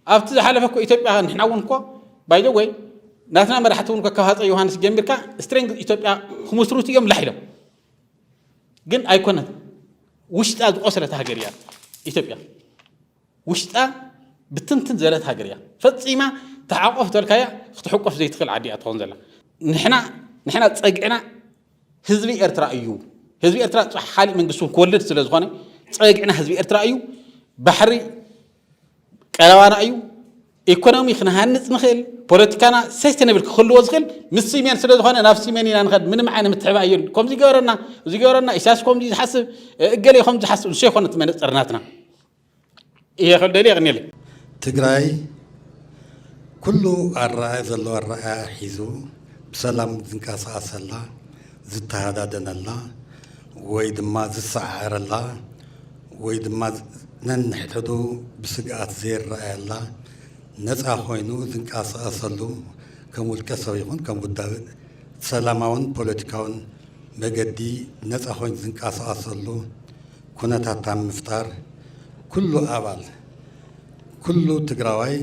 أبت حلفك إثيوبيا نحن ونكو باي ذا واي ناتنا مرحتون كهذا يوحنس جمبركا سترينج إثيوبيا خمسروتي يوم لحيلهم جن أيقونة وشتا أسرة هاجريا إثيوبيا وشتا بتنتن زلت هاجريا فتصيما تعاقف تركيا تحقف زي تخل عادية تونزلا نحنا تسجعنا حزبي إرتراءيو حزبي إرتراء حالي من قصون كولد سلزخانة تسجعنا حزبي إرتراءيو بحري كلوانا أيو إيكونومي خنا هنت نخيل بوليتيكانا سيستنبل كل وزخل مسيمين سلزخانة نفسي مني نخد من معنا متعبا أيون كم زي جورنا إساس كم زي حسب قالي خم زي حسب الشيخ خنا تمنى ترناتنا إيه خل دليل غنيلي تجراي كله الرأي ذلوا الرأي حيزو بسلام زنكاس الله زت هذا دنا الله ويد ما زسعر الله ويد ما ننحدو بسقات زير رأي الله نزع خوينو زنكاس الله كم الكسويون كم الدار سلامون بوليتيكون مجدي نزع خوين زنكاس الله كنا تام مفتار كله أول كله تجراوي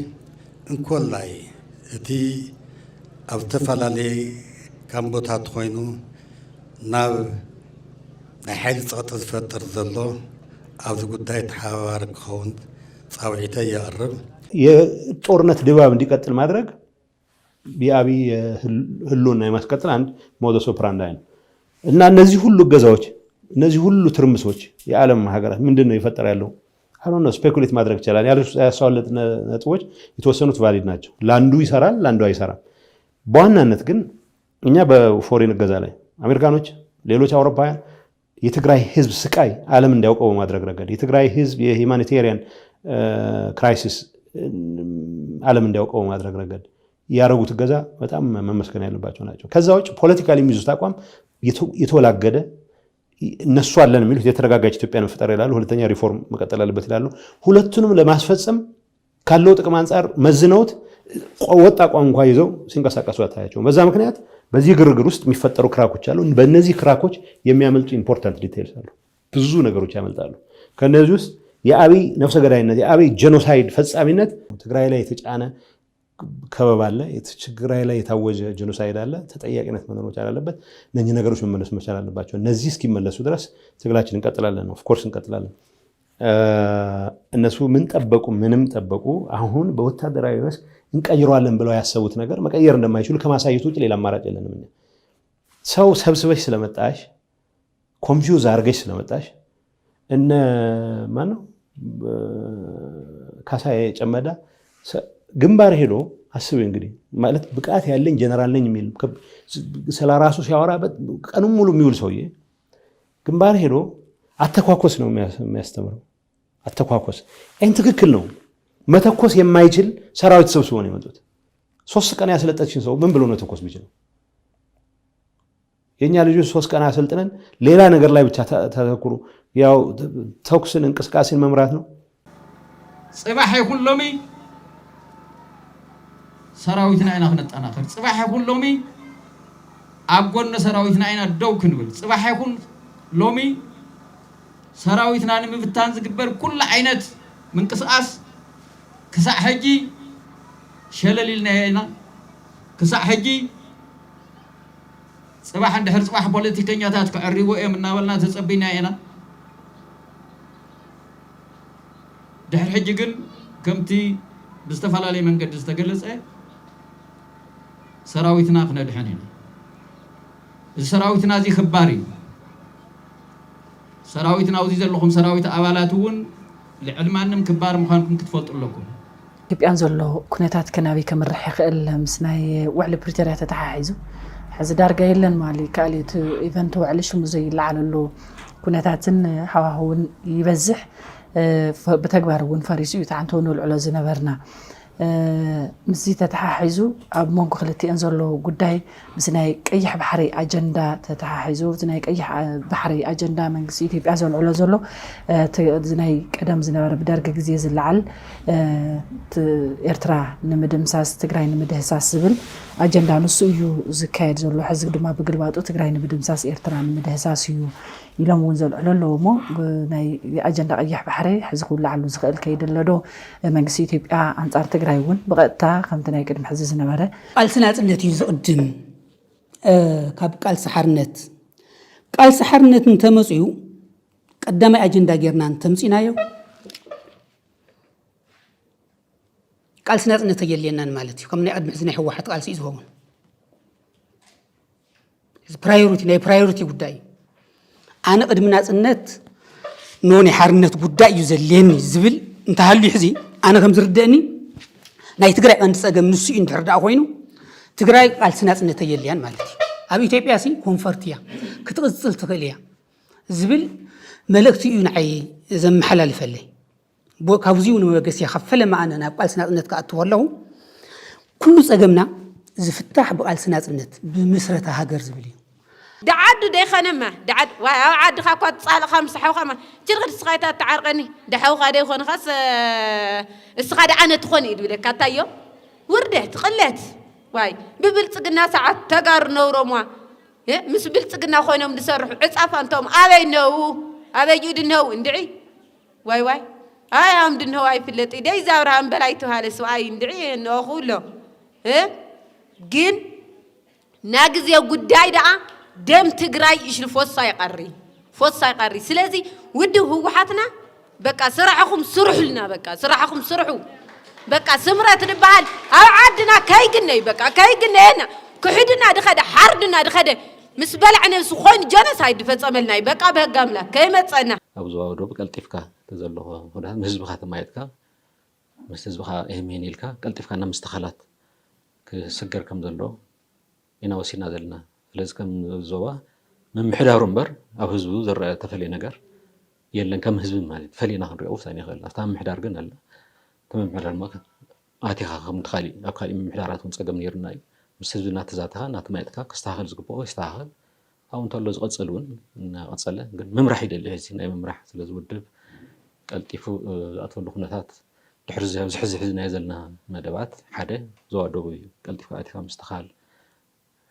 እንኮል ላይ እቲ ኣብ ተፈላለየ ካምቦታት ኮይኑ ናብ ናይ ሓይሊ ፀቕጢ ዝፈጥር ዘሎ ኣብዚ ጉዳይ ተሓባባሪ ክኸውን ፃውዒተ የቕርብ የጦርነት ድባብ እንዲቀጥል ማድረግ የአብይ ህልውና የማስቀጠል አንድ ሞደስ ኦፕራንዲ ነው እና እነዚህ ሁሉ ገዛዎች እነዚህ ሁሉ ትርምሶች የዓለም ሀገራት ምንድነው ይፈጠር ያለው አሁን ስፔኩሌት ማድረግ ይችላል ያሳውለት ነጥቦች የተወሰኑት ቫሊድ ናቸው ላንዱ ይሰራል ላንዱ አይሰራም በዋናነት ግን እኛ በፎሬን ገዛ ላይ አሜሪካኖች ሌሎች አውሮፓውያን የትግራይ ህዝብ ስቃይ ዓለም እንዲያውቀው ማድረግ ረገድ የትግራይ ህዝብ የሁማኒቴሪያን ክራይሲስ ዓለም እንዲያውቀው ማድረግ ረገድ ያረጉት ገዛ በጣም መመስገን ያለባቸው ናቸው ከዛ ውጭ ፖለቲካሊ የሚይዙት አቋም የተወላገደ እነሱ አለን የሚሉት የተረጋጋች ኢትዮጵያን መፍጠር ይላሉ ሁለተኛ ሪፎርም መቀጠል አለበት ይላሉ ሁለቱንም ለማስፈጸም ካለው ጥቅም አንፃር መዝነውት ወጣ ቋንቋ ይዘው ሲንቀሳቀሱ አታያቸው በዛ ምክንያት በዚህ ግርግር ውስጥ የሚፈጠሩ ክራኮች አሉ በእነዚህ ክራኮች የሚያመልጡ ኢምፖርታንት ዲቴይልስ አሉ ብዙ ነገሮች ያመልጣሉ ከነዚህ ውስጥ የአብይ ነፍሰ ገዳይነት የአብይ ጄኖሳይድ ፈጻሚነት ትግራይ ላይ የተጫነ ከበባ አለ ትግራይ ላይ የታወጀ ጄኖሳይድ አለ ተጠያቂነት መኖር መቻል አለበት እነዚህ ነገሮች መመለስ መቻል አለባቸው እነዚህ እስኪመለሱ ድረስ ትግላችን እንቀጥላለን ኦፍ ኮርስ እንቀጥላለን እነሱ ምን ጠበቁ ምንም ጠበቁ አሁን በወታደራዊ መስክ እንቀይሯለን ብለው ያሰቡት ነገር መቀየር እንደማይችሉ ከማሳየት ውጭ ሌላ አማራጭ የለንም ሰው ሰብስበሽ ስለመጣሽ ኮንፊውዝ አርገሽ ስለመጣሽ እነ ማነው ካሳዬ ጨመዳ ግንባር ሄዶ አስብ እንግዲህ ማለት ብቃት ያለኝ ጀነራል ነኝ የሚል ስለራሱ ሲያወራበት ቀኑን ሙሉ የሚውል ሰውዬ ግንባር ሄዶ አተኳኮስ ነው የሚያስተምረው አተኳኮስ አይን ትክክል ነው መተኮስ የማይችል ሰራዊት ሰብስቦ ነው የመጡት 3 ቀን ያሰለጠችን ሰው ምን ብሎ ነው ተኮስ የሚችለው የኛ ልጆች 3 ቀን አሰልጥነን ሌላ ነገር ላይ ብቻ ተተኩሩ ያው ተኩስን እንቅስቃሴን መምራት ነው ጽባህ ይሁንሎሚ ሰራዊትና አይና ከነጣናኸር ጽባህ ይሁንሎሚ አጎነ ሰራዊትና አይና ደው ክንብል ጽባህ ይሁን ሎሚ ሰራዊትና ንምብታን ዝግበር ኩሉ አይነት ምንቅስቃስ ክሳዕ ሕጂ ሸለሊልና አይና ክሳዕ ሕጂ ጽባህ እንድሕር ጽባህ ፖለቲከኛታት ከዕሪቦ እዮም እናበልና ተጸቢና አይና ድሕር ሕጂ ግን ከምቲ ብዝተፈላለየ መንገዲ ዝተገለጸ ሰራዊትና ክነድሕን ኢና እዚ ሰራዊትና እዚ ክባር እዩ ሰራዊትና ኣብዚ ዘለኹም ሰራዊት ኣባላት እውን ልዕልማንም ክባር ምዃንኩም ክትፈልጡ ኣለኩም ኢትዮጵያን ዘሎ ኩነታት ከናበይ ከምርሕ ይኽእል ምስ ናይ ውዕሊ ፕሪቶርያ ተተሓሒዙ ሕዚ ዳርጋ የለን ማለት ካልኦት ኢቨንት ውዕሊ ሽሙ ዘይለዓለሉ ኩነታትን ሃዋህውን ይበዝሕ በተግባር እውን ፈሪሱ እዩ ታንተ ንልዕሎ ዝነበርና ምስዚ ተተሓሒዙ ኣብ መንጎ ክልቲአን ዘሎ ጉዳይ ምስ ናይ ቀይሕ ባሕሪ ኣጀንዳ ተተሓሒዙ እዚ ናይ ቀይሕ ባሕሪ ኣጀንዳ መንግስቲ ኢትዮጵያ ዘልዕሎ ዘሎ እዚ ናይ ቀደም ዝነበረ ብደርጊ ግዜ ዝለዓል ኤርትራ ንምድምሳስ ትግራይ ንምድህሳስ ዝብል أجندة نسويو زكاة زلوا حزق دما بقلبات وتقرأي نبدمساس إيرتران مدهساسيو يلام ونزل على اللومو ناي أجندة أيح بحري حزق ولا على زخيل كيد اللدو مجلسي تبقى عن صار تقرأي ون بقتا خمتنا يقدر محززنا مرة قال سنة التي يزقدم كاب قال سحرنت قال سحرنت نتمسيو قدام أجندة جيرنا نتمسينا يو قال سنة نتجلينا مالتي كم نقد محزن هو حتى قال سيز هون برايورتي ناي برايورتي بداي أنا قد من النت نوني حرنت بداي يزليني زبل أنت هاللي حزي أنا كم زردني ناي تقرأ أنت سأجمع نسي أنت ردا أخوينه تقرأ قال سنة نتجليان مالتي أبي تبي أسي كونفرتيا كتغزل تغليا زبل ملكتي ينعي زم حلال فلي كابوزيو نمجلس يخفل معنا نبقى سنة النت كأتولله كل سجمنا زفتح بقى سنة النت بمسرة هاجر زبلي دعاد ده خنما دعاد وعاد خاكوت صال خمسة حو خمسة تلقى السقاية تعرقني دحو خادي خون خاص السقاية أنا تخوني يدوي كتايو وردت قلت واي ببلتقنا ساعات تجار نورو ما مس بلتقنا خوينهم نسرح عصف أنتم أبي نو أبي يود نو ندعي واي أم دنه واي في اللي تيجي زارهم بلايتو هالسواي ندعي إنه خلوا جين ناقز يا قداي ده دم تجراي إيش الفوس يقري سلازي وده هو حتنا بقى سرعهم سرح لنا بقى سرعهم سرحوا بقى سمرة نبال أو عدنا كاي جنّي بقى كاي جنّي هنا كحدنا دخده حردنا دخده مسبل عنا سخون جنسايد فتعملنا بقى بهجملة كاي ما تصنع أبزوا ودوب قلتفكا تزلوا هذا مزبخة مايتكا مزبخة إهميني لكا قلتفكا أنا مستخلات كسجر كم زلوا إنا وسينا زلنا لازم كم زوا من محدها رمبر أو هزبو زر تفلي نجار يلن كم هزب مالي تفلي نهر أو ثاني غير أفتح محدار جن هلا تمام محدار ما أعطي خم تخالي أبخالي من محدارات ونسقم نيرناي مستزبي ناتزاتها ناتمايتكا كستاهل زقبوه يستاهل أو نطلع زقط صلون نقصله ممرح يد اللي هزين أي ممرح سلزو الدب قلتيفو أطول خناتات تحرزها حزنا يزلنا مدبات حدا زوادو قلتيفو أتفا مستخال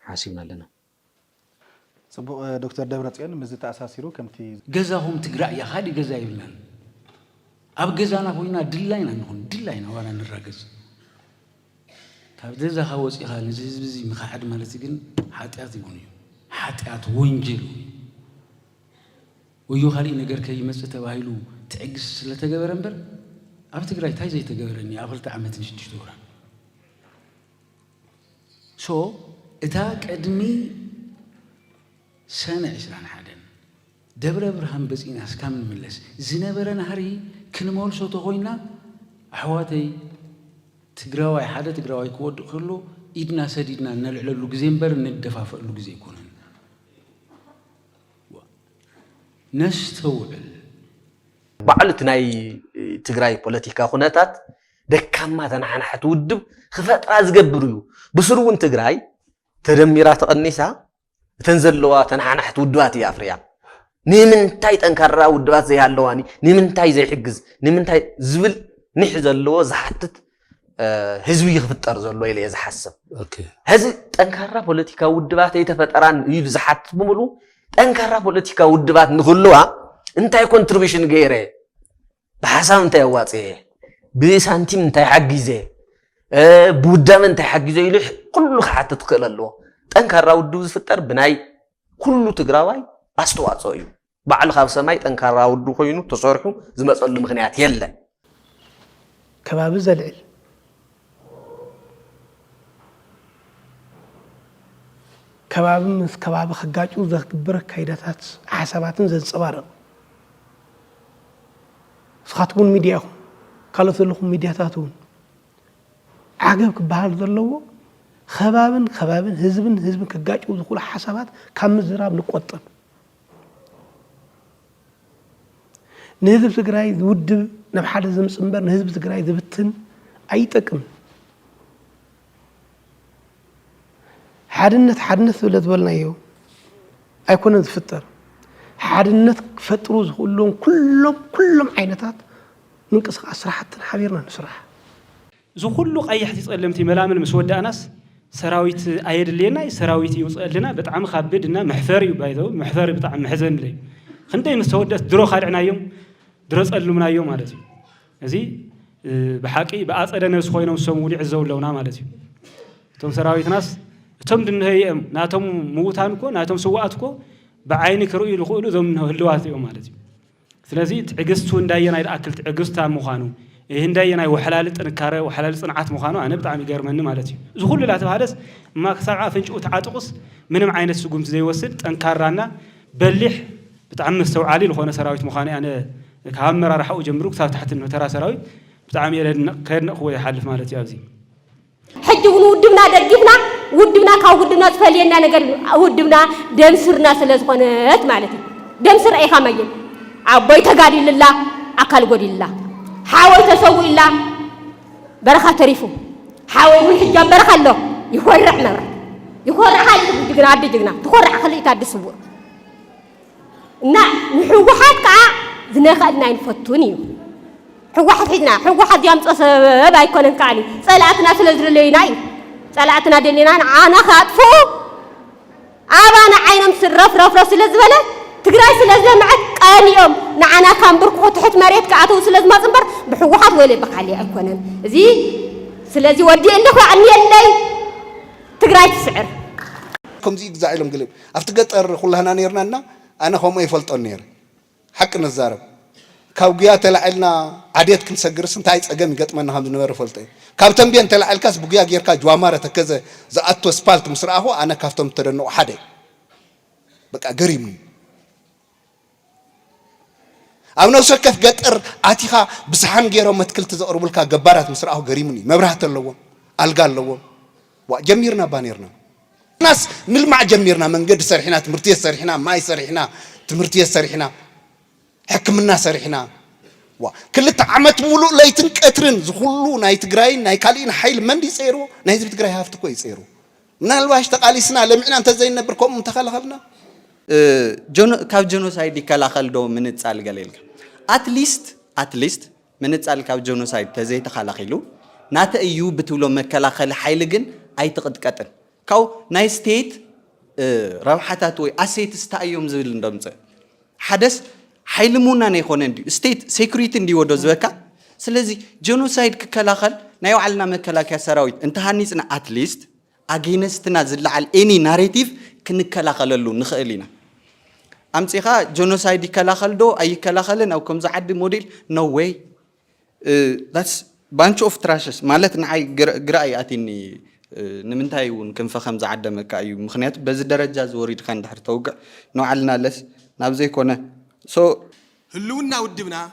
حاسبنا لنا صبو دكتور دبرتيان مزت أساسيرو كمتي جزاهم تقرأ يا خالي جزا يبلن أب جزانا هوينا دلاينا نهون دلاينا ولا نرجز كابد إذا خوص يخالي زي مخاعد مالتيجن حاتيات يبونيو حاتيات وينجلو ويو خالي نجار كي مسته وهايلو تعجز لتجبرنبر أب تقرأ تاي زي تجبرني أقول تعمت نشتش دورا شو إتاك أدمي سنة 20 حدا دبر برهان بس إناس كامل ملس زنبرنا هري كنمول صوت غوينا حواتي تقراوي حدا تقراوي كود خلو إدنا سديدنا نلعل اللوجزين بر ندفع في اللوجزي يكونن نستوعب بعلتناي تقراي بوليتيكا خناتات دكما تنحنا حتودب خفات أزجبريو بسرون تقراي تدميرات النساء تنزلوا تنحنا حتودوات يا أفريقيا نمن تاي تنكرر ودوات زي هاللواني نمن تاي زي حجز نمن تاي زبل نحزلوا زحتت هزوي يخفتر زلوا إلى يزحسب هذا تنكرر بوليتيكا ودوات يتفتران يزحت بملو تنكرر بوليتيكا ودوات نقولوها أنت كونتريبيوشن غيره بحسب أنت واتيه بسنتيم أنت حجزه بودام أنت حجزه يلح كله حتى تقلله تنكرر ودوز فتر بناي كله تقراوي أستوات صويو بعد خمسة ماي تنكرر ودو خينو تصرحو زي ما تقول مخنيات يلا كباب زلعل كباب مس كباب خجاجو ذكبر كيداتات حساباتن زين صبارق سخاتون ميدياهم قالت لهم ميدياتاتون عجبك بحال ذلوا خبابن هزبن كجاجو ذكول حسابات كم زراب نقطن نهزب تقراي ود نبحال زمس انبر نهزب تقراي ذبتن أي تكم حادنت ولد ولنا يو أيكون نتفتر حادنت فتروز كلهم عينتات ننقص أسرحة حبيرنا نسرح زو كله قيح تسألمتي ملامل مسودة ناس ሰራዊት አይደለና ሰራዊት ይውጽልና በጣም ካብድና محفر ይባይዘው محفر በጣም محزن ለይ ክንደይ ምስተወደስ ድሮ ኻድዕናዮም ድሮ ጸልምናዮም ማለት እዩ እዚ بحقي بأصل نفس خوينا وسمولي عزوا لونا مالتي توم سراويت ناس توم دنهيم ناتهم موتانكو ناتهم سواتكو بعينك رؤي الخؤلو ذم هلوات يوم مالتي سلازي تعجزتو نداينا الأكل تعجزتها مخانو هنداينا وحلال تنكاره وحلال صنعات مخانو أنا بتعم يجرمني مالتي زخول لا تبهدس ما كسرعة فنش وتعاطقص منهم عين السجوم زي وسد تنكرنا بلح بتعم مستوى عالي لخونا سراويت مخاني أنا كهامر راح أجمرك صار تحت إنه ترى سراويت بتعمل كأنه هو يحلف مالتي أبزي. حج ودنا دقيقنا ودنا كودنا تفلينا نقول ودنا دم سرنا سلزقنات مالتي دم سر أي خامجين عباي تقاري لله أكل قولي الله حاول تسوي الله بركة تعرفه حاول والحجاب بركة الله يخرع مرة يخرع حالك بدقنا عبد دقنا تخرع خلي تعد سبور نا نحو حد كع زنخلنا نفتوني حق واحد حدنا حق واحد يوم تصب بايكون كعلي صلاتنا سلزر ليناي صلاتنا دلينا أنا خاطفو أبانا عينم سرف رف رف سلزبله تقرأ سلزله معك قال يوم نعنا كان بركو تحت مريت كعتو سلز ما زنبر بحق واحد ولا بقى عليه أكونن زي سلزي ودي إنه عني اللي تقرأ السعر كم زي زعلهم قلب أفتقد كلها نيرنا أنا هم يفلتون نير حق نزارب كوجيا تلعلنا عاديت كن سجرس انت عايز أجمع قط من هم نور فلتي كابتن بين تلعل كاس بقيا غير كا جوامرة كذا زأتو سبالت مسرعه أنا كافتم ترنو حدا بقى قريم أنا وسكت قطر عتيخا بسحن غيره متكل تزقرب لك جبارات مسرعه قريمني ما برهت اللوم ألقى اللوم وجميرنا بانيرنا ناس ملمع جميرنا من قد سرحنا تمرتيه سرحنا ماي سرحنا تمرتيه سرحنا حكمنا سرحنا وكل تعمت ملو لا يتنكترن زخلو ناي تجراين ناي كالين حيل من دي سيرو ناي زبط جراي هافت كويس سيرو من الواش تقالي سنا لمعنا أنت زين نبركم متخلخلنا كاب جنوسايد يكلاخل دو من تسال قليل at least من تسال كاب جنوسايد تزي تخلخيلو نات أيو بتولو مكلاخل حيل جن أي تقد كتر كاو ناي ستيت روحتها توي أسيت استأيوم زول ندمت حدث حيل مونا نيخون اندي ستيت سيكوريتي اندي ودو زبكا سلازي جنوسايد ككلاخل نايو علنا مكلاكيا سراويت انت هانيسنا اتليست اجينستنا زلعل اني ناريتيف كنكلاخللو نخيلينا امصيخا جنوسايد كلاخل دو اي كلاخلن او كم زعد موديل نو واي ذاتس بانش اوف تراشز مالت نعي غراي اتيني نمنتاي ون كنفخم زعد مكايو مخنيات بز درجه زوريد خان دحر توقع نو علنا لس نابزي كونه سو هلونا ودبنا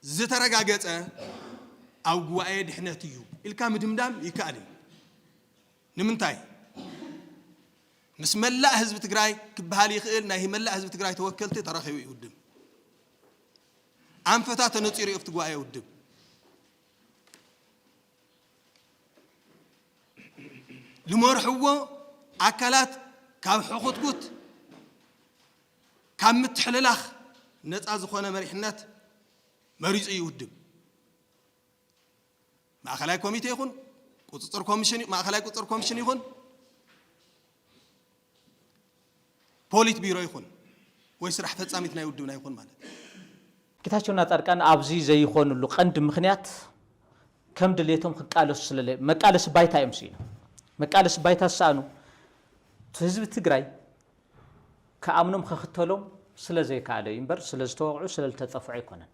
زترغاغص او غواي دحنتيو الكا مدمدام يكالي نمنتاي مس ملا حزب تግራይ كبحال يخيل ناي ملا حزب تግራይ توكلتي ترخيو يودم انفتا تنصير يفت غواي يودم لمرحو اكلات كاب حقوقت كم تحللاخ نصا زخونه مريحنات مريص يودم ማእከላይ ኮሚቴ ይሁን ቁጥጥር ኮሚሽን ማእከላይ ቁጥጥር ኮሚሽን ይሁን ፖሊት ቢሮ ይሁን ወይ ስራሕ ፈጻሚት ናይ ውድብና ይሁን ማለት ጌታቸውና ጻድቃን አብዚ ዘይኾንሉ ቀንድ ምክንያት ከም ድሌቶም ክቃለሱ ስለለ መቃለስ ባይታ ኤምሲ መቃለስ ባይታ ሳኑ ህዝብ ትግራይ ከአምኖም ከክተሎም ስለዘይ ካለ ይንበር ስለዝተወቅዑ ስለልተጸፈዑ ይኮነን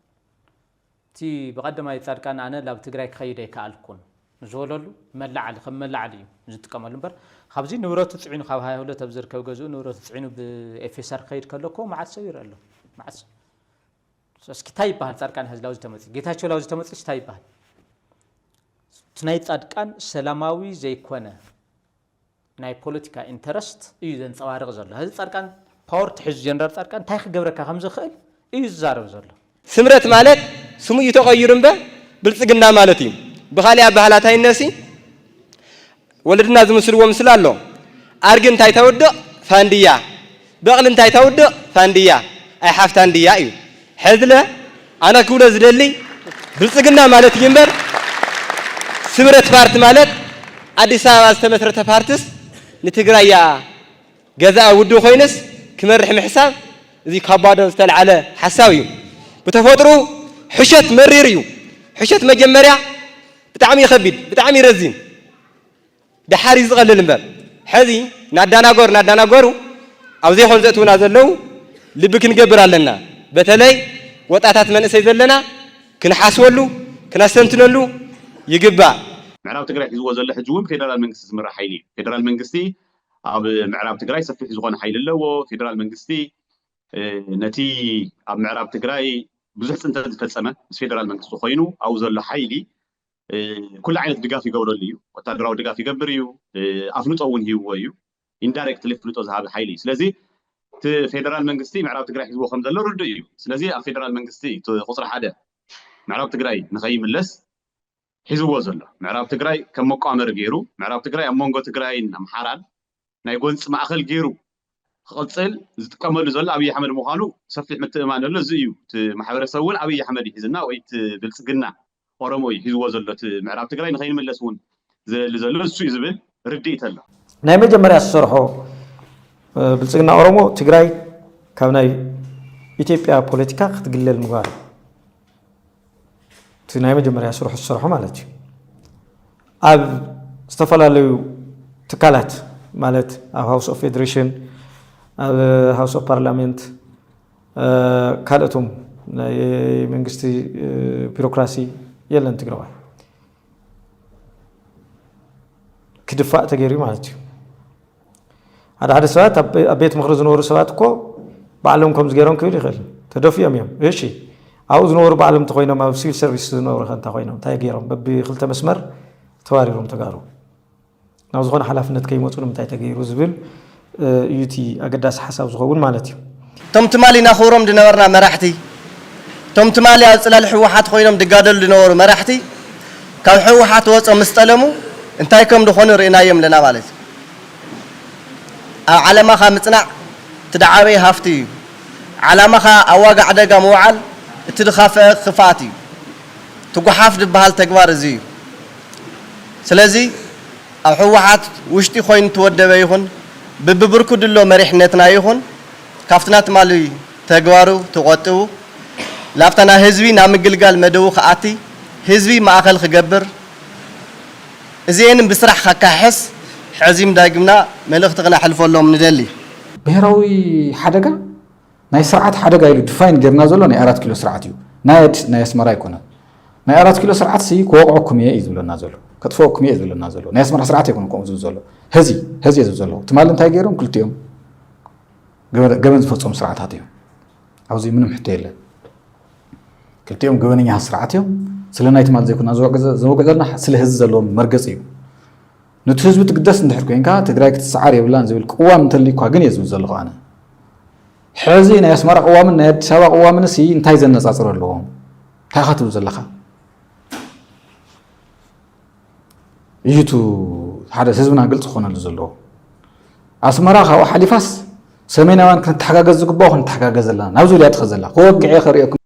تي بقدماي ጻድቃን አነ ላብ ትግራይ ከይደ ይካልኩን ዝወለሉ መላዓል ከመላዓል ዝጥቀመሉ እንበር ካብዚ ንብረቱ ጽዒኑ ካብ 22 ተብዝርከብ ገዙ ንብረቱ ጽዒኑ በኤፍኤስአር ከይድ ከለኮ ማዓት ሰው ይረሎ ማዓት እስኪ ታይ ባህል ጻድቃን ህዝላው ዝተመጽ ጌታቸው ላው ዝተመጽ ታይ ባህል ትናይ ጻድቃን ሰላማዊ ዘይኮነ ናይ ፖለቲካ ኢንተረስት እዩ ዘንጸባርቕ ዘሎ ህዝ ጻድቃን ፓወር ትሕዝ ጀነራል ጻድቃን ታይ ክገብረካ ከምዝ ኽእል እዩ ዝዛረብ ዘሎ ስምረት ማለት ስሙ ይተቀይሩን በብልጽግና ማለት እዩ በኻሊያ ባህላት አይነሲ ወለድና ዝምስልዎም ስላሎ አርግን ታይ ተወድቕ ፋንዲያ በቕልን ታይ ተወድቕ ፋንዲያ አይ ሓፍታንዲያ እዩ ሕዝለ አነ ክብሎ ዝደሊ ብልጽግና ማለት ይንበር ስምረት ፓርቲ ማለት አዲስ አበባ ዝተመስረተ ፓርቲስ ንትግራይ ገዛ ውዱ ኮይነስ ክመርሕ ምሕሳብ እዚ ከባዶ ዝተልዓለ ሓሳብ እዩ ብተፈጥሩ ሕሸት መሪር እዩ ሕሸት መጀመርያ ብጣዕሚ ይከቢድ ብጣዕሚ ይረዝም ድሓር ዝቀልል እምበር ሕዚ ናዳናገሩ ኣብ ዘይኮን ዘእትውና ዘለው ልቢ ክንገብር ኣለና በተለይ ወጣታት መንእሰይ ዘለና ክንሓስወሉ ክነስተንትነሉ ይግባእ ምዕራብ ትግራይ ሒዝዎ ዘሎ ሕጂ እውን ፌደራል መንግስቲ ዝምራሕ ሓይሊ እዩ ፌደራል መንግስቲ ኣብ ምዕራብ ትግራይ ሰፊሕ ዝኾነ ሓይሊ ኣለዎ ፌደራል መንግስቲ ነቲ ኣብ ምዕራብ ትግራይ ብዙሕ ፅንተት ዝፈፀመ ምስ ፌደራል መንግስቲ ኮይኑ ኣብኡ ዘሎ ሓይሊ ኩሉ ዓይነት ድጋፍ ይገብረሉ እዩ ወታደራዊ ድጋፍ ይገብር እዩ ኣፍልጦ እውን ሂብዎ እዩ ኢንዳይሬክትሊ ፍልጦ ዝሃበ ሓይሊ እዩ ስለዚ እቲ ፌደራል መንግስቲ ምዕራብ ትግራይ ሒዝዎ ከም ዘሎ ርዱእ እዩ ስለዚ ኣብ ፌደራል መንግስቲ ቁፅሪ ሓደ ምዕራብ ትግራይ ንኸይምለስ ሒዝዎ ዘሎ ምዕራብ ትግራይ ከም መቋመሪ ገይሩ ምዕራብ ትግራይ ኣብ መንጎ ትግራይን ኣምሓራን ናይ ጎንፂ ማእኸል ገይሩ ክቕፅል ዝጥቀመሉ ዘሎ ኣብይ ኣሕመድ ምዃኑ ሰፊሕ ምትእማን ኣሎ እዚ እዩ እቲ ማሕበረሰብ እውን ኣብይ ኣሕመድ ይሒዝና ወይ እቲ ብልፅግና ኦሮሞ እዩ ሒዝዎ ዘሎ እቲ ምዕራብ ትግራይ ንኸይንምለስ እውን ዝደሊ ዘሎ እሱ እዩ ዝብል ርድኢት ኣሎ ናይ መጀመርያ ዝሰርሖ ብልፅግና ኦሮሞ ትግራይ ካብ ናይ ኢትዮጵያ ፖለቲካ ክትግለል ምግባር እቲ ናይ መጀመርያ ስርሑ ዝሰርሖ ማለት እዩ ኣብ ዝተፈላለዩ ትካላት ማለት ኣብ ሃውስ ኦፍ ፌዴሬሽን ኣብ ሃውስ ኦፍ ፓርላሜንት ካልኦቶም ናይ መንግስቲ ቢሮክራሲ የለን ትግራዋይ ክድፋእ ተገይሩ ማለት እዩ ሓደ ሰባት ኣብ ቤት ምክሪ ዝነበሩ ሰባት እኮ ባዕሎም ከምዚ ገይሮም ክብል ይኽእል ተደፊኦም እዮም እሺ ኣብኡ ዝነበሩ ባዕሎም እንተኮይኖም ኣብ ሲቪል ሰርቪስ ዝነበሩ ከንታ ኮይኖም እንታይ ገይሮም በብክልተ መስመር ተዋሪሮም ተጋሩ ናብ ዝኾነ ሓላፍነት ከይመፁ ንምንታይ ተገይሩ ዝብል እዩቲ ኣገዳሲ ሓሳብ ዝኸውን ማለት እዩ እቶም ትማሊ ናኽብሮም ዝነበርና መራሕቲ እቶም ትማሊ ኣብ ፅላል ሕወሓት ኮይኖም ድጋደሉ ዝነበሩ መራሕቲ ካብ ሕወሓት ወፆም ምስ ጠለሙ እንታይ ከም ዝኾኑ ርኢናዮም ኣለና ማለት እዩ ኣብ ዓለማኻ ምፅናዕ ትደዓበይ ሃፍቲ እዩ ዓላማኻ ኣብ ዋጋዕ ደጋ ምውዓል እቲ ድኻፍአ ክፍኣት እዩ ትጓሓፍ ዝበሃል ተግባር እዚ እዩ ስለዚ ኣብ ሕወሓት ውሽጢ ኮይኑ ትወደበ ይኹን ብብርኩ ድሎ መሪሕነትና ይኹን ካፍትና ትማሊ ተግባሩ ትቆጥቡ ላፍታና ህዝቢ ናብ ምግልጋል መደቡ ከኣቲ ህዝቢ ማእኸል ክገብር እዚአንም ብስራሕ ከካሕስ ሕዚም ዳግምና መልእኽቲ ክነሕልፈሎም ንደሊ ብሔራዊ ሓደጋ ናይ ስርዓት ሓደጋ ኢሉ ዲፋይን ጌርና ዘሎ ናይ 4 ኪሎ ስርዓት እዩ ናይ ኣስመራ ኣይኮነን ናይ 4 ኪሎ ስርዓት ሲ ክወቅዖኩም እየ እዩ ዝብለና ዘሎ ከጥፍአኩም እየ ዝብለና ዘሎ ናይ ኣስመራ ስርዓት ኣይኮነን ከምኡ ዝብል ዘሎ ህዚ እየ ዝብል ዘሎ ትማሊ እንታይ ገይሮም ክልቲኦም ገበን ዝፈፀሙ ስርዓታት እዮም ኣብዚ ምንም ሕቶ የለን ክልቲኦም ገበነኛ ስርዓት እዮም ስለ ናይ ትማሊ ዘይኮና ዘወገዘልና ስለ ህዚ ዘለዎም መርገፂ እዩ ነቲ ህዝቢ ትግደስ እንድሕር ኮንካ ትግራይ ክትሰዓር የብላን ዝብል ቅዋም እንተልይኳ ግን እየ ዝብል ዘለኹ ኣነ ሕዚ ናይ ኣስመራ ቅዋምን ናይ ኣዲስ ኣበባ ቅዋምን ሲ እንታይ ዘነፃፅር ኣለዎም እንታይ ኢኻ ትብል ዘለኻ እዩቱ ሓደ ህዝብና ግልፂ ክኾነሉ ዘለዎ ኣስመራ ካብኡ ሓሊፋስ ሰሜናውያን ክንተሓጋገዝ ዝግባኦ ክንተሓጋገዝ ኣለና ናብ ዝብል እያ ትኸ ዘላ ክወግዐ ክሪአኩም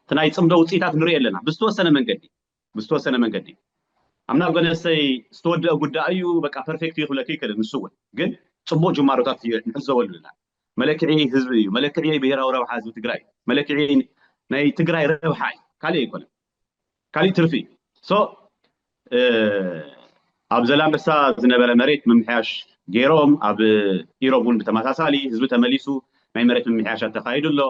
እቲ ናይ ፅምዶ ውፅኢታት ንሪኢ ኣለና ብዝተወሰነ መንገዲ ኣምና ገነሰይ ዝተወድአ ጉዳይ እዩ በቃ ፐርፌክት እዩ ክብለካ ይክእል ንሱ እውን ግን ፅቡቅ ጅማሮታት ንዕዘበሉ ኢና መለክዒ ህዝቢ እዩ መለክዒ ብሄራዊ ረብሓ ህዝቢ ትግራይ መለክዒ ናይ ትግራይ ረብሓ እዩ ካሊእ ኣይኮነን ካሊእ ትርፊ እዩ ሶ ኣብ ዘላንበሳ ዝነበረ መሬት ምምሕያሽ ገይሮም ኣብ ኢሮብ እውን ብተመሳሳሊ ህዝቢ ተመሊሱ ናይ መሬት ምምሕያሻት ተካይዱ ኣሎ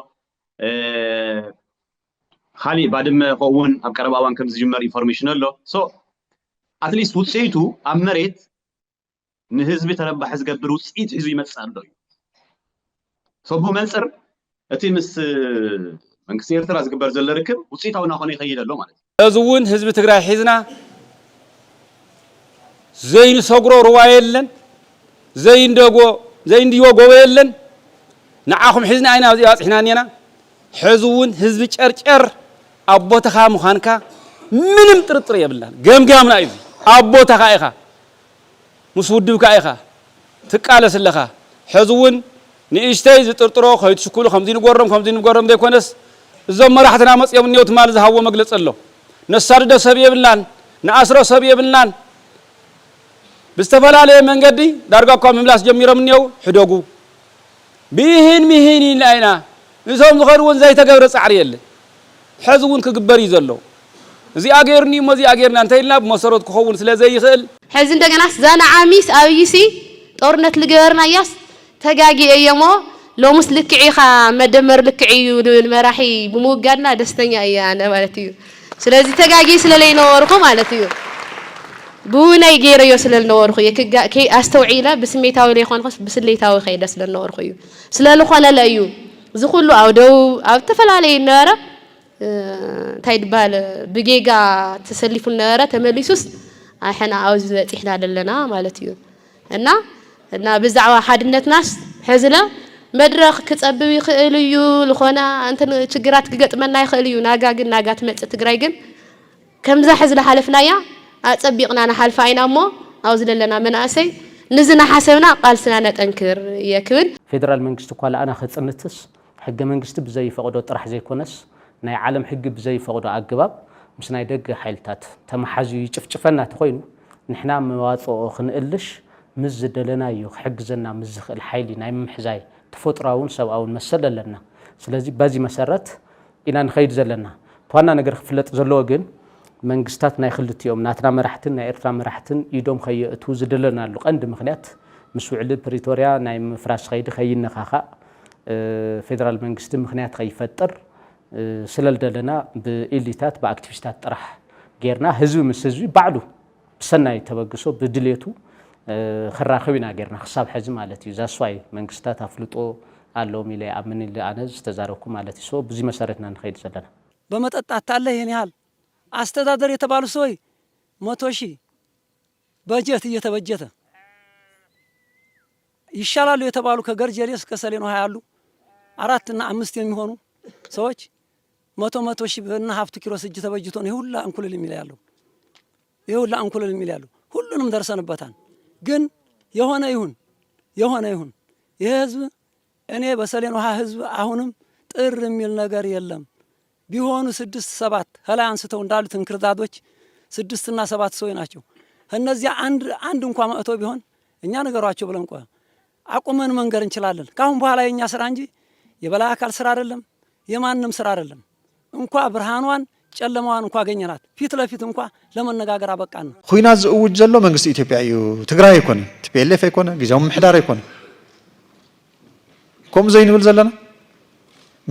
ካሊእ ባድመ ከውን ኣብ ቀረባ እዋን ከም ዝጅመር ኢንፎርሜሽን ኣሎ ሶ ኣትሊስት ውፅኢቱ ኣብ መሬት ንህዝቢ ተረባሒ ዝገብር ውፅኢት ሒዙ ይመፅእ ኣሎ እዩ ሰቡ መንፅር እቲ ምስ መንግስቲ ኤርትራ ዝግበር ዘሎ ርክብ ውፅኢታዊ እናኾነ ይኸይድ ኣሎ ማለት እዩ እዚ እውን ህዝቢ ትግራይ ሒዝና ዘይንሰግሮ ሩባ የለን ዘይንድዮ ጎቦ የለን ንዓኹም ሒዝና ኣይና ኣብዚኣ ባፅሕና እኒአና ሕዚ እውን ህዝቢ ጨርጨር ኣቦትኻ ምዃንካ ምንም ጥርጥር የብላን ገምጋምና እዩ ኣቦትኻ ኢኻ ምስ ውድብካ ኢኻ ትቃለስ ኣለኻ ሕዚ እውን ንእሽተይ ዝጥርጥሮ ከይትሽክሉ ከምዚ ንጎሮም ዘይኮነስ እዞም መራሕትና መፅኦም እኒአው ትማሊ ዝሃብዎ መግለፂ ኣሎ ነሳድዶ ሰብ የብልናን ንኣስሮ ሰብ የብልናን باستفلالي من قدي دارقاكم مملاس جميرة من يو حدوقو بيهن مهينين لأينا نسوم زخرون زي تقبر سعري اللي حزون كقبر يزلو زي أجرني ما زي أجرنا أنتيلنا بمسارات كخون سلا زي خل حزن دقنا زانا عميس أويسي طورنت لجرنا ياس تجاجي أيامه لو مسلك عيخا مدمر لك عيون المراحي بموجنا دستني أيانا مالتيو سلازي تجاجي سلالينا ورقم مالتيو بونا يجيرو يوصل للنور خويا كي استوعيله بسميتاو لي خون خص بسليتاو خيدس للنور خويا سلالو خنا لايو زخلو اودو او تفلالي النار تايد بال بجيجا تسليف النار تمليسوس احنا عاوز احنا لنا مالتيو እና بزعوا حدነት ناس حزله مدرخ كتصبب يخيل يو لخنا انت ችግራት كገጥመና ይخيل يو ናጋግን ናጋት መጽ ትግራይ ግን ከምዛ حزله حلفنايا أتصبقنا نحل فاينا مو أو زلنا من أسي نزنا حسبنا قال سنا نتنكر يكون فيدرال منجست قال أنا خد سنتس حق منجست بزي فقدو طرح زي كونس ناي عالم حق بزي فقدو عقباب مش ناي دق حيلتات تم حاجي يشفنا تخوينو نحنا مواطو خنقلش مزد لنا يو حق زنا مزخ الحيلي ناي محزاي تفطراون سباون مسل لنا سلازي بازي مسرت إنا نخيد زلنا فانا نقر فلت زلو جن منجستات نايخلت يوم ناتنا مرحتن نايرتنا مرحتن يدوم خي توزدلنا لو قند مخنيات مسوع بريتوريا ناي مفراش خيد خينا خاخا فيدرال منجست مخنيات خي يفطر سلل دلنا بإليتات باكتيفيستات طرح غيرنا حزب مسزوي بعدو بسناي تبغسو بدليتو خراخوينا غيرنا حساب حزب مالتي زاسواي منجستات افلطو አለው ሚላይ አምን ለአነዝ ተዛረኩ ማለት ይሶ ብዙ መሰረትና እንخيد ዘላና በመጠጣት አለ ይሄን ያህል አስተዳደር የተባሉ ሰዎች 100,000 በጀት እየተበጀተ ይሻላሉ የተባሉ ከገርጀሌ እስከ ሰሌኖ ያሉ 4 እና 5 የሚሆኑ ሰዎች 100,000 እና ሀፍቱ ኪሮስ እጅ ተበጅቶ ነው ሁላ አንኩልል የሚል ያለው ይሁላ አንኩልል የሚል ያለው ሁሉንም ደርሰንበታል ግን የሆነ ይሁን ይሄ ህዝብ እኔ በሰሌኖ ህዝብ አሁንም ጥር የሚል ነገር የለም ቢሆኑ 6-7 ሀላይ አንስተው እንዳሉት እንክርዳዶች 6 እና 7 ሰዎች ናቸው እነዚያ አንድ እንኳን መጥቶ ቢሆን እኛ ነገሯቸው ብለን ቆይ አቁመን መንገር እንችላለን ካሁን በኋላ የኛ ስራ እንጂ የበላይ አካል ስራ አይደለም የማንንም ስራ አይደለም እንኳን ብርሃኗን ጨለማዋን እንኳን አገኘናት ፊት ለፊት እንኳን ለመነጋገር አበቃን ኹይና ዝውጅ ዘሎ መንግስት ኢትዮጵያ እዩ ትግራይ ይኮን ቲፒኤልኤፍ ይኮን ጊዜው ምሕዳር ይኮን كم زين يقول زلنا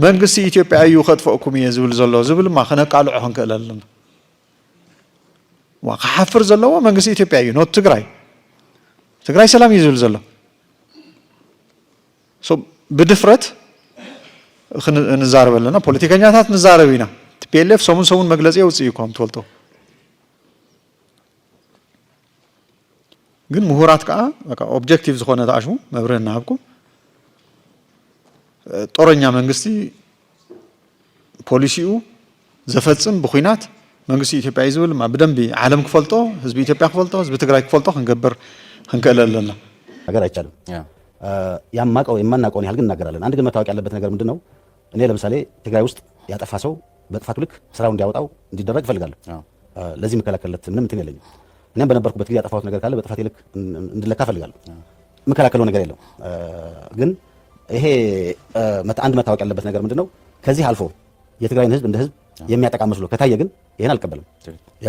منقص إثيوبيا أيو خطفكم يزول زلوا زبل ما خنا قالوا عن كلالنا وحفر زلوا منقص إثيوبيا أيو نوت تجراي سلام يزول زلوا so بدفرت خن نزارب لنا بوليتيكا نياتات نزاربينا تبيلف سومن مجلس يوصيكم تولتو ግን ምሁራት ካ በቃ ኦብጀክቲቭ ዝኾነ ታሽሙ መብረና ሀብኩም ጦረኛ መንግስቲ ፖሊሲው ዘፈጽም በኹይናት መንግስቲ ኢትዮጵያ ይዝብል ማ በደንብ ዓለም ክፈልጦ ህዝብ ኢትዮጵያ ክፈልጦ ህዝብ ትግራይ ክፈልጦ ክንገበር ክንከለለና ነገር አይቻልም ያማቀው የማናቀውን ያህል ግን እናገራለን አንድ ግን መታወቅ ያለበት ነገር ምንድነው እኔ ለምሳሌ ትግራይ ውስጥ ያጠፋ ሰው በጥፋቱ ልክ ስራው እንዲያወጣው እንዲደረግ ፈልጋለሁ ለዚህ መከላከለት ምንም እንትን የለኝም እኔም በነበርኩበት ጊዜ ያጠፋሁት ነገር ካለ በጥፋቴ ልክ እንድለካ ፈልጋለሁ መከላከለው ነገር የለው ግን ይሄ አንድ መታወቅ ያለበት ነገር ምንድነው ከዚህ አልፎ የትግራይን ህዝብ እንደ ህዝብ የሚያጠቃ መስሎ ከታየ ግን ይሄን አልቀበልም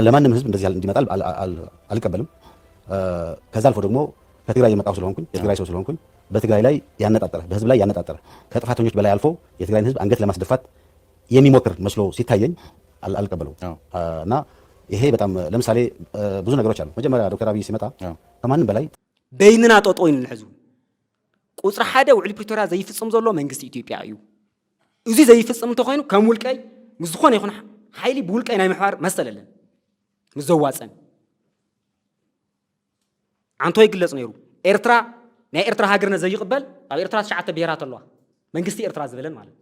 ለማንም ህዝብ እንደዚህ እንዲመጣል አልቀበልም ከዛ አልፎ ደግሞ ከትግራይ የመጣው ስለሆንኩኝ የትግራይ ሰው ስለሆንኩኝ በትግራይ ላይ ያነጣጠረ በህዝብ ላይ ያነጣጠረ ከጥፋተኞች በላይ አልፎ የትግራይን ህዝብ አንገት ለማስደፋት የሚሞክር መስሎ ሲታየኝ አልቀበለው እና ይሄ በጣም ለምሳሌ ብዙ ነገሮች አሉ መጀመሪያ ዶክተር አብይ ሲመጣ ከማንም በላይ በይንና ጦጦይን ለህዝቡ ቁጥር ሓደ ውዕል ፕሪቶሪያ ዘይፍጽም ዘሎ መንግስቲ ኢትዮጵያ እዩ እዚ ዘይፍጽም ተኮይኑ ከም ውልቀይ ምዝኾነ ይኹን ሓይሊ ብውልቀይ ናይ ምሕባር መሰለለን ምዘዋፀን አንቶ ይግለጽ ነይሩ ኤርትራ ናይ ኤርትራ ሃገርነ ዘይቅበል ኣብ ኤርትራ 9 ብሄራት ኣለዋ መንግስቲ ኤርትራ ዝበለን ማለት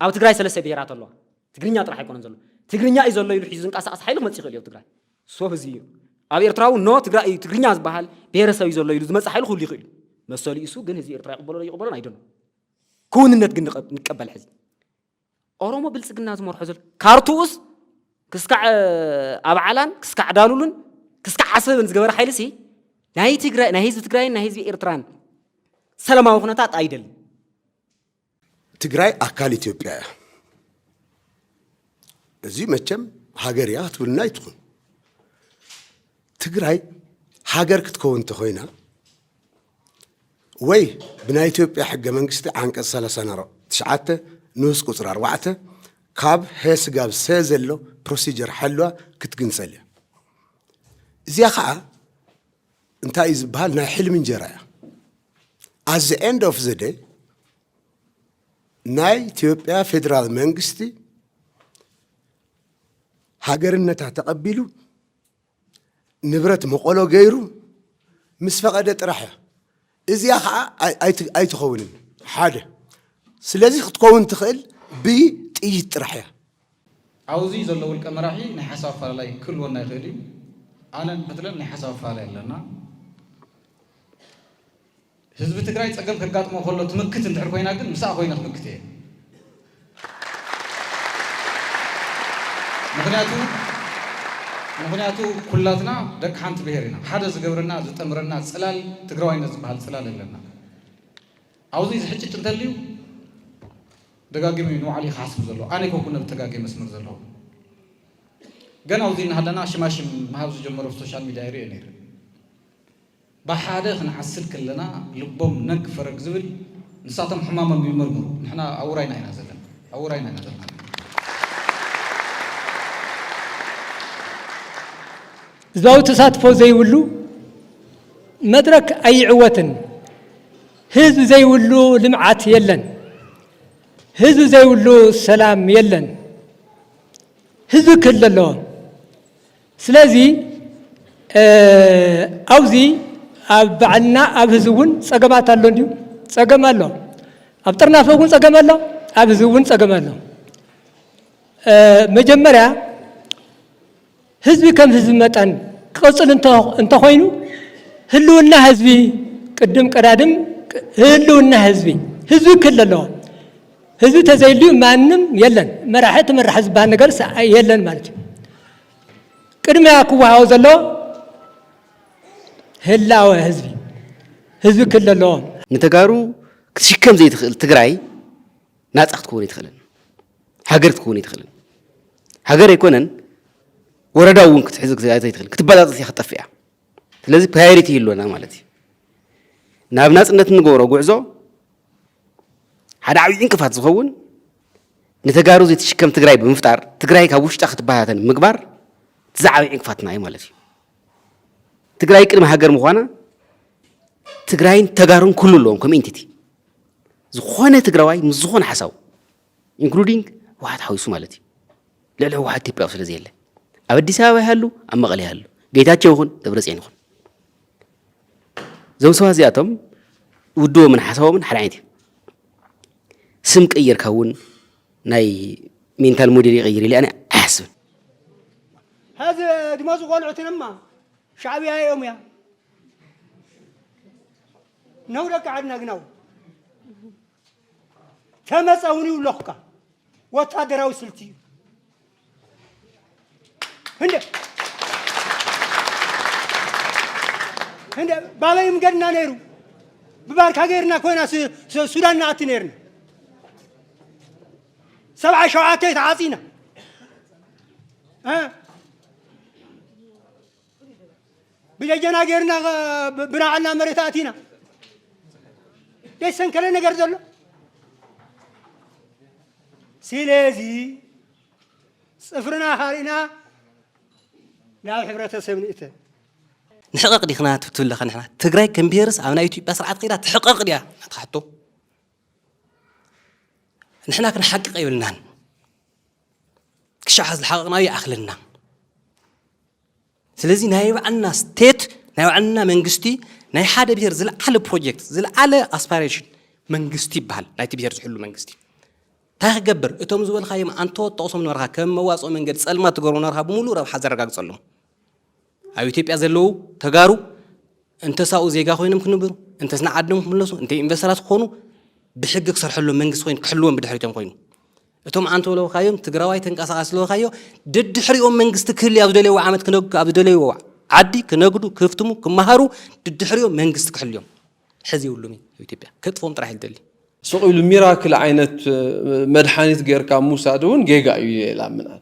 ኣብ ትግራይ 3 ብሄራት ኣለዋ ትግርኛ ጥራሕ ኣይኮነን ዘሎ ትግርኛ እዩ ዘሎ ኢሉ ሒዙ ዝንቀሳቀስ ሓይሊ መጽ ይኽእል እዩ ትግራይ ሶብ እዚ ኣብ ኤርትራው ኖ ትግራይ ትግርኛ ዝበሃል ብሄረሰብ እዩ ዘሎ ኢሉ ዝመጽ ሓይሊ ሁሉ ይኽእል መሰሊ እሱ ግን እዚ ኤርትራ ይቅበሎን አይደለም ኩንነት ግን ንቀበል ሕዚ ኦሮሞ ብልጽግና ዝመርሖ ዘል ካርቱስ ክስካዕ አብዓላን ክስካዕ ዳሉልን ክስካዕ ዓሰብን ዝገበረ ሓይሊ ሲ ናይ ትግራይ ናይ ህዝቢ ትግራይ ናይ ህዝቢ ኤርትራን ሰላማዊ ኩነታት አይደለም። ትግራይ አካል ኢትዮጵያ እዚህ መቼም ሀገር ያ ትብልና ይትኩን ትግራይ ሀገር ክትከውን ተኾይና ወይ ብናይ ኢትዮጵያ ሕገ መንግስቲ አንቀጽ 39 ንዑስ ቁጽር 4 ካብ ህስጋብ ዘሎ ፕሮሲጀር ሓልዋ ክትግንጸል እያ እዚያ ከዓ እንታይ ዝበሃል ናይ ሕልም እንጀራ እያ at the end of the day ናይ ኢትዮጵያ ፌደራል መንግስቲ ሃገርነታ ተቀቢሉ ንብረት መቆሎ ገይሩ ምስ ፈቀደ ጥራሕ እዚያ ከዓ ኣይትኸውንን ሓደ ስለዚ ክትከውን ትኽእል ብጥይት ጥራሕ እያ ኣብዚ ዘሎ ውልቀ መራሒ ናይ ሓሳብ ፋላይ ክህልወና ይኽእል እዩ ኣነን በትለን ናይ ሓሳብ ፋላይ ኣለና ህዝቢ ትግራይ ፀገም ከጋጥሞ ከሎ ትምክት እንድሕር ኮይና ግን ምሳኣ ኮይና ትምክት እየ ምክንያቱ ኩላትና ደቂ ሓንቲ ብሄር ኢና ሓደ ዝገብረና ዝጠምረና ፅላል ትግራዋይነት ዝበሃል ፅላል ኣለና ኣብዚ ዝሕጭጭ እንተልዩ ደጋጊሙ ንባዕሉ ይሓስብ ዘሎ ኣነ ይኮንኩነ ብተጋጊ መስመር ዘለዎ ገና ኣብዚ እናሃለና ሽማሽም ምሃብ ዝጀመሮ ብሶሻል ሚድያ ይርአ ነይረ ብሓደ ክንዓስል ከለና ልቦም ነግ ፈረግ ዝብል ንሳቶም ሕማሞም ይምርምሩ ንሕና ኣውራይና ኢና ዘለና ህዝባዊ ተሳትፎ ዘይብሉ መድረክ ኣይዕወትን ህዝቢ ዘይብሉ ልምዓት የለን ህዝቢ ዘይብሉ ሰላም የለን ህዝቢ ክህሉ ኣለዎ ስለዚ ኣብዚ ኣብ ባዕልና ኣብ ህዝቢ እውን ፀገማት ኣሎ እንዲሁ ፀገም ኣሎ ኣብ ጥርናፈ እውን ፀገም ኣሎ ኣብ ህዝቢ እውን ፀገም ኣሎ መጀመርያ ህዝቢ ከም ህዝቢ መጠን ክቅፅል እንተኮይኑ ህልውና ህዝቢ ቅድም ቀዳድም ህልውና ህዝቢ ክህሉ ኣለዎ ህዝቢ ተዘይልዩ ማንም የለን መራሒ ተመራሒ ዝበሃል ነገር የለን ማለት እዩ ቅድሚያ ክወሃቦ ዘለዎ ህላወ ህዝቢ ክህሉ ኣለዎ ንተጋሩ ክትሽከም ዘይትኽእል ትግራይ ናፃ ክትከውን ኣይትኽእልን ሃገር ክትከውን ኣይትኽእልን ሃገር ኣይኮነን ወረዳ እውን ክትሕዝ ዘይትኽእል ክትበጣጠስ እያ ክትጠፍእ እያ ስለዚ ፕራዮሪቲ ይህልወና ማለት እዩ ናብ ናፅነት ንገብሮ ጉዕዞ ሓደ ዓብዪ እንቅፋት ዝኸውን ንተጋሩ ዘይትሽከም ትግራይ ብምፍጣር ትግራይ ካብ ውሽጣ ክትበታተን ምግባር ትዛዓበይ እንቅፋትና እዩ ማለት እዩ ትግራይ ቅድሚ ሃገር ምዃና ትግራይን ተጋሩን ኩሉ ኣለዎም ከም ኤንቲቲ ዝኾነ ትግራዋይ ምስ ዝኾነ ሓሳቡ ኢንክሉዲንግ ዋሓት ሓዊሱ ማለት እዩ ልዕሊ ህወሓት ኢትዮጵያዊ ስለዚ የለ ኣብ ኣዲስ ኣበባ ይሃሉ ኣብ መቐለ ይሃሉ ጌታቸው ይኹን ደብረፅዮን ይኹን እዞም ሰባት እዚኣቶም ውድቦምን ሓሳቦምን ሓደ ዓይነት እዩ ስም ቀይርካ እውን ናይ ሜንታል ሞዴል ይቀይር ኢለ ኣነ ኣያስብን هذا دماغ قولعتي لما شعبي هاي يوم يا نورك عدنا جنو تمسوني ولقكا وتادر وصلتي هند بالايم قدنا نيرو ببارك غيرنا كوينا سودان ناتي نيرنا 7 شوعاتي تعاصينا ها بجانا غيرنا بناعنا مريتاتينا ليش سنكلنا نقر زلو سيلازي صفرنا هارينا لا حبرة سمنيته نحقق دي خنات تقول لك نحن تجري كم بيرس عمنا يوتيوب بس رعت قيرات تحقق ديها تحطه نحن كنحقق يقولنا كشحز الحقنا يا أخلنا سلازي نايو عنا ستيت نايو عنا منجستي ناي حدا بير زل على بروجكت زل على اسبيريشن منجستي بحال ناي تبير تحلو منجستي تاغبر اتوم زول خايم انتو توصم نورها كم مواصو منجد صلما تغرو نورها بمولو رب حزر رغاق صلو ኣብ ኢትዮጵያ ዘለው ተጋሩ እንተ ሳኡ ዜጋ ኮይኖም ክንብሩ እንተ ስና ዓዶም ክምለሱ እንተ ኢንቨስተራት ክኾኑ ብሕጊ ክሰርሐሎም መንግስቲ ኮይኑ ክሕልዎም ብድሕሪቶም ኮይኑ እቶም አንተ ለውካዮም ትግራዋይ ተንቀሳቀስ ለውካዮ ድድሕሪኦም መንግስቲ ክህል ኣብ ዝደለይዎ ዓመት ክነግ ኣብ ዝደለይዎ عدي كنقدو كفتمو كمهارو تدحريو منجست كحليوم حزي ولومي ኢትዮጵያ كتفهم طرح يدلي سوق الميراكل عينت مدحانيت غير كاموسا دون جيغا يلامنال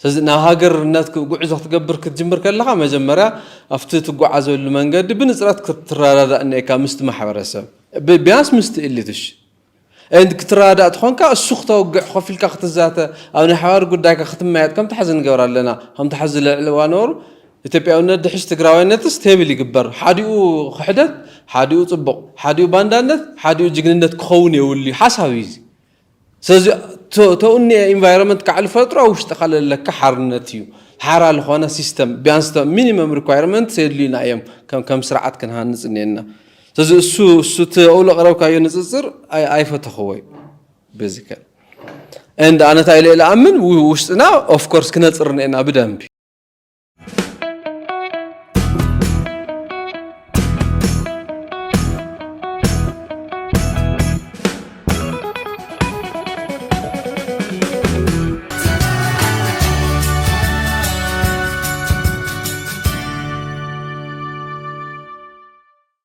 سزنا هاجر الناس غعزو تقبر كتجمر كلها مجمريا افت تغعزو المنجد بنصرات كترادا اني كامست محبرسب بياس مستقلتش عند كترادا تخونكا السوق توقع خفيلكا ختزاته او نحوار قداك ختميات كم تحزن نغبر لنا هم تحزن الوانور ኢትዮጵያውነት ድሕሽ ትግራዋይነትስ ተብል ይግበር ሓዲኡ ክሕደት ሓዲኡ ጽቡቕ ሓዲኡ ባንዳነት ሓዲኡ ጅግንነት ክኸውን የውል ሓሳብ እዩ ስለዚ ተውኒ ኢንቫይሮንመንት ካዕል ፈጥሮ ውሽጥ ካለለካ ሓርነት እዩ ሓራ ለኾነ ሲስተም ቢያንስ ሚኒመም ሪኳየርመንት ሰድሊና እዮም ከም ስርዓት ክንሃንጽ ነና ስለዚ እሱ ተውሎ ቀረብካዮ ንጽጽር ኣይፈተኸወይ በዚከ and أنا تايل إلى أمن وشنا of course كنا تصرنا بدم